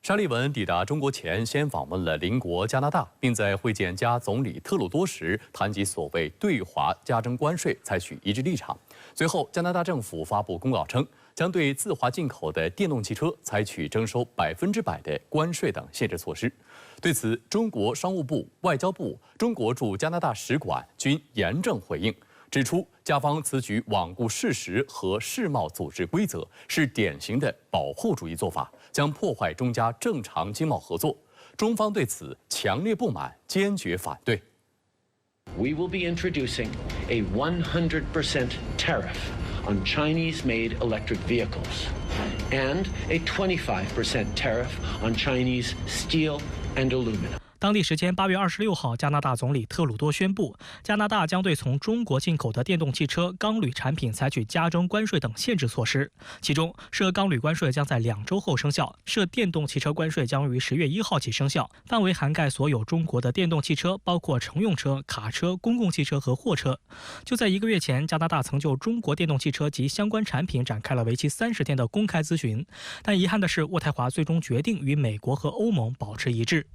沙利文抵达中国前，先访问了邻国加拿大，并在会见加总理特鲁多时谈及所谓对华加征关税，采取一致立场。随后，加拿大政府发布公告称，将对自华进口的电动汽车采取征收100%的关税等限制措施。对此，中国商务部、外交部、中国驻加拿大使馆均严正回应。 指出，加方此举罔顾事实和世贸组织规则，是典型的保护主义做法，将破坏中加正常经贸合作。中方对此强烈不满，坚决反对。We will be introducing a 100% tariff on Chinese-made electric vehicles, and a 25% tariff on Chinese steel and aluminum. 当地时间8月26号，加拿大总理特鲁多宣布，加拿大将对从中国进口的电动汽车、钢铝产品采取加征关税等限制措施。其中，涉钢铝关税将在2周后生效，涉电动汽车关税将于10月1号起生效，范围涵盖所有中国的电动汽车，包括乘用车、卡车、公共汽车和货车。就在1个月前，加拿大曾就中国电动汽车及相关产品展开了为期30天的公开咨询，但遗憾的是，渥太华最终决定与美国和欧盟保持一致。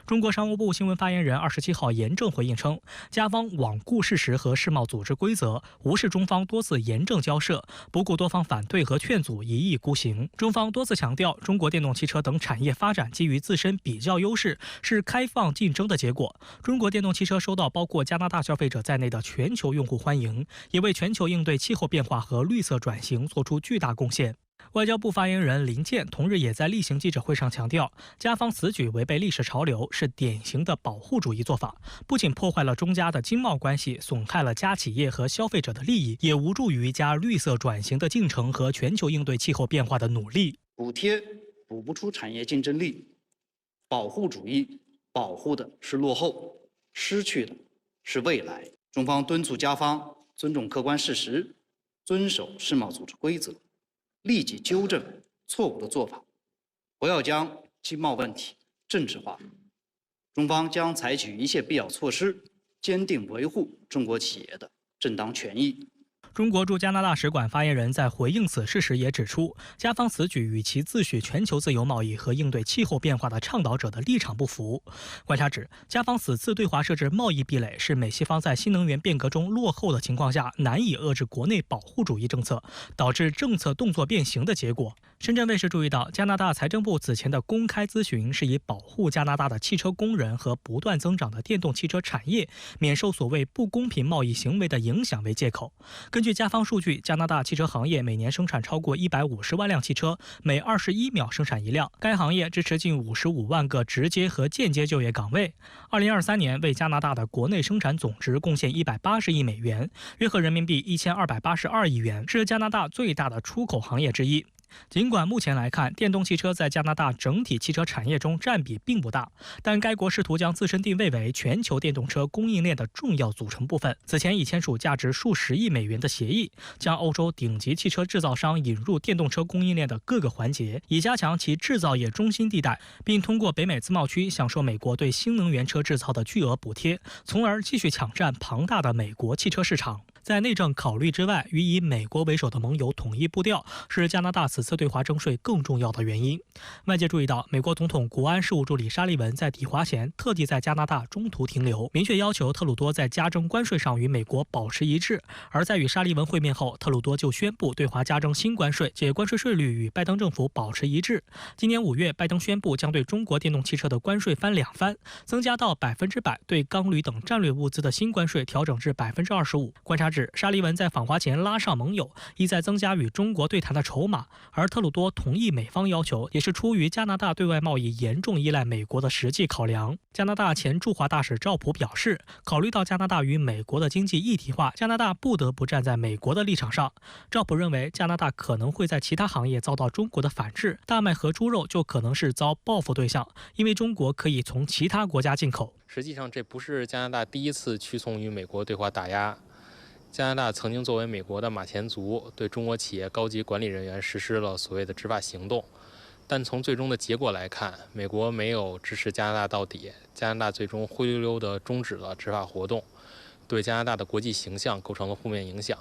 中国商务部新闻发言人27号严正回应称，加方罔顾事实和世贸组织规则，无视中方多次严正交涉，不顾多方反对和劝阻，一意孤行。中方多次强调，中国电动汽车等产业发展基于自身比较优势，是开放竞争的结果。中国电动汽车受到包括加拿大消费者在内的全球用户欢迎，也为全球应对气候变化和绿色转型做出巨大贡献。 外交部发言人林健同日也在例行记者会上强调，加方此举违背历史潮流，是典型的保护主义做法，不仅破坏了中加的经贸关系，损害了加企业和消费者的利益，也无助于加绿色转型的进程和全球应对气候变化的努力。补贴补不出产业竞争力，保护主义保护的是落后，失去的是未来。中方敦促加方尊重客观事实，遵守世贸组织规则。 立即纠正错误的做法，不要将经贸问题政治化。中方将采取一切必要措施，坚定维护中国企业的正当权益。 中国驻加拿大使馆发言人在回应此事时也指出，加方此举与其自诩全球自由贸易和应对气候变化的倡导者的立场不符。观察指，加方此次对华设置贸易壁垒，是美西方在新能源变革中落后的情况下，难以遏制国内保护主义政策，导致政策动作变形的结果。深圳卫视注意到，加拿大财政部此前的公开咨询是以保护加拿大的汽车工人和不断增长的电动汽车产业免受所谓不公平贸易行为的影响为借口。根据加方数据，加拿大汽车行业每年生产超过150万辆汽车，每21秒生产一辆。该行业支持近55万个直接和间接就业岗位。2023年为加拿大的国内生产总值贡献180亿美元，约合人民币1282亿元，是加拿大最大的出口行业之一。 尽管目前来看，电动汽车在加拿大整体汽车产业中占比并不大，但该国试图将自身定位为全球电动车供应链的重要组成部分。此前已签署价值数十亿美元的协议，将欧洲顶级汽车制造商引入电动车供应链的各个环节，以加强其制造业中心地带，并通过北美自贸区享受美国对新能源车制造的巨额补贴，从而继续抢占庞大的美国汽车市场。 在内政考虑之外，与以美国为首的盟友统一步调，是加拿大此次对华征税更重要的原因。外界注意到，美国总统国安事务助理沙利文在抵华前特地在加拿大中途停留，明确要求特鲁多在加征关税上与美国保持一致。而在与沙利文会面后，特鲁多就宣布对华加征新关税，且关税税率与拜登政府保持一致。今年5月，拜登宣布将对中国电动汽车的关税翻2番，增加到100%，对钢铝等战略物资的新关税调整至25%。观察 沙利文在访华前拉上盟友，意在增加与中国对谈的筹码。而特鲁多同意美方要求，也是出于加拿大对外贸易严重依赖美国的实际考量。加拿大前驻华大使赵普表示，考虑到加拿大与美国的经济一体化，加拿大不得不站在美国的立场上。赵普认为，加拿大可能会在其他行业遭到中国的反制，大麦和猪肉就可能是遭报复对象，因为中国可以从其他国家进口。实际上，这不是加拿大第一次屈从于美国对华打压。 加拿大曾经作为美国的马前卒，对中国企业高级管理人员实施了所谓的执法行动，但从最终的结果来看，美国没有支持加拿大到底，加拿大最终灰溜溜地终止了执法活动，对加拿大的国际形象构成了负面影响。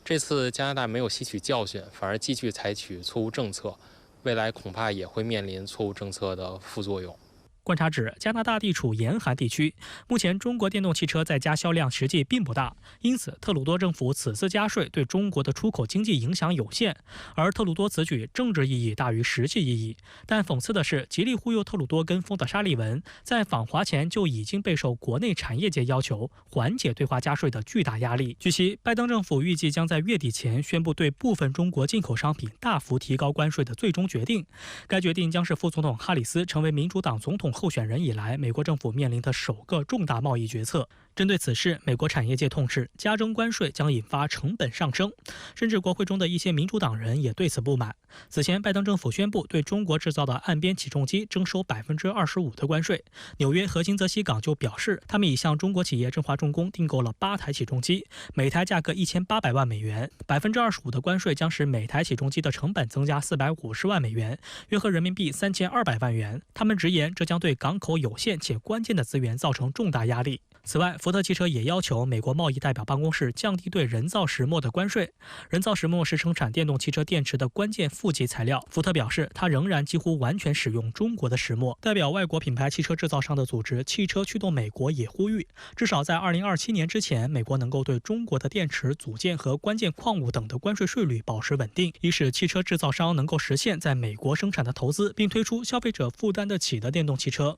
这次加拿大没有吸取教训，反而继续采取错误政策，未来恐怕也会面临错误政策的副作用。观察指，加拿大地处严寒地区，目前中国电动汽车在家销量实际并不大，因此特鲁多政府此次加税对中国的出口经济影响有限。而特鲁多此举政治意义大于实际意义。但讽刺的是，极力忽悠特鲁多跟风的沙利文，在访华前就已经备受国内产业界要求缓解对华加税的巨大压力。据悉，拜登政府预计将在月底前宣布对部分中国进口商品大幅提高关税的最终决定。该决定将是副总统哈里斯成为民主党总统候选人以来，美国政府面临的首个重大贸易决策。针对此事，美国产业界痛斥加征关税将引发成本上升，甚至国会中的一些民主党人也对此不满。此前，拜登政府宣布对中国制造的岸边起重机征收25%的关税。纽约和金泽西港就表示，他们已向中国企业振华重工订购了8台起重机，每台价格1800万美元。25%的关税将使每台起重机的成本增加450万美元，约合人民币3200万元。他们直言，这将对港口有限且关键的资源造成重大压力。此外，福特汽车也要求美国贸易代表办公室降低对人造石墨的关税。人造石墨是生产电动汽车电池的关键负极材料。福特表示，它仍然几乎完全使用中国的石墨。代表外国品牌汽车制造商的组织汽车驱动美国也呼吁，至少在2027年之前，美国能够对中国的电池组件和关键矿物等的关税税率保持稳定，以使汽车制造商能够实现在美国生产的投资，并推出消费者负担得起的电动汽车。